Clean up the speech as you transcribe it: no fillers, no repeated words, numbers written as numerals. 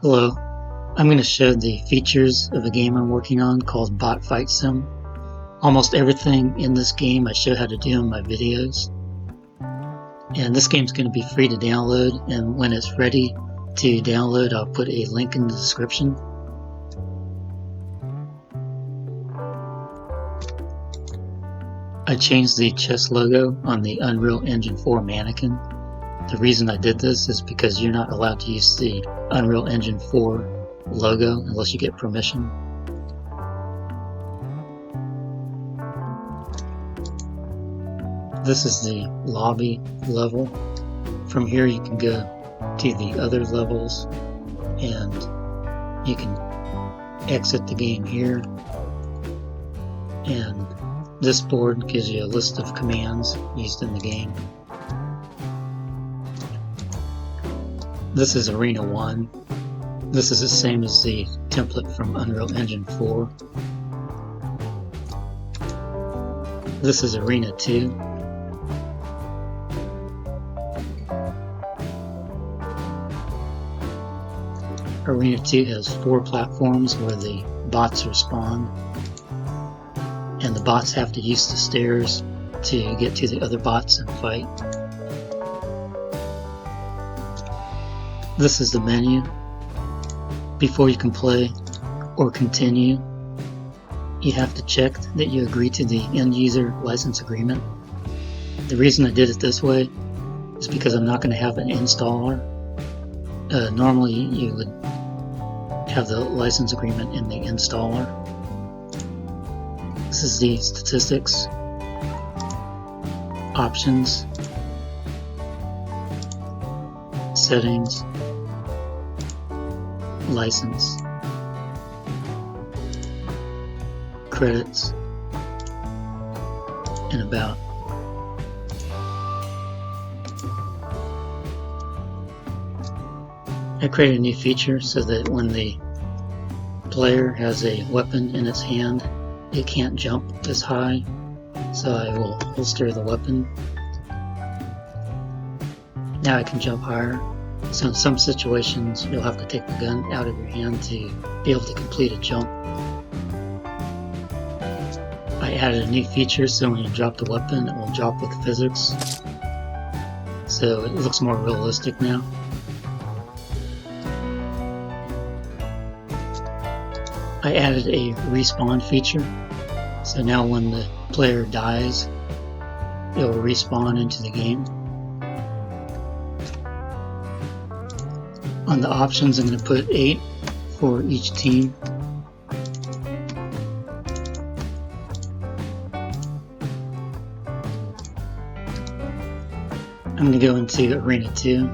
Hello, I'm going to show the features of a game I'm working on called BotFightSim. Almost everything in this game I show how to do in my videos. And this game's going to be free to download, and when it's ready to download I'll put a link in the description. I changed the chest logo on the Unreal Engine 4 mannequin. The reason I did this is because you're not allowed to use the Unreal Engine 4 logo unless you get permission. This is the lobby level. From here you can go to the other levels and you can exit the game here, and this board gives you a list of commands used in the game. This is Arena 1. This is the same as the template from Unreal Engine 4. This is Arena 2. Arena 2 has 4 platforms where the bots are spawned, and the bots have to use the stairs to get to the other bots and fight. This is the menu. Before you can play or continue, you have to check that you agree to the end user license agreement. The reason I did it this way is because I'm not going to have an installer. Normally you would have the license agreement in the installer. This is the statistics, options, settings, license, credits, and about. I created a new feature so that when the player has a weapon in its hand, it can't jump as high, so I will holster the weapon. Now I can jump higher. So in some situations you'll have to take the gun out of your hand to be able to complete a jump. I added a new feature so when you drop the weapon it will drop with physics, so it looks more realistic now. I added a respawn feature, so now when the player dies it will respawn into the game. On the options I'm going to put 8 for each team. I'm going to go into Arena 2.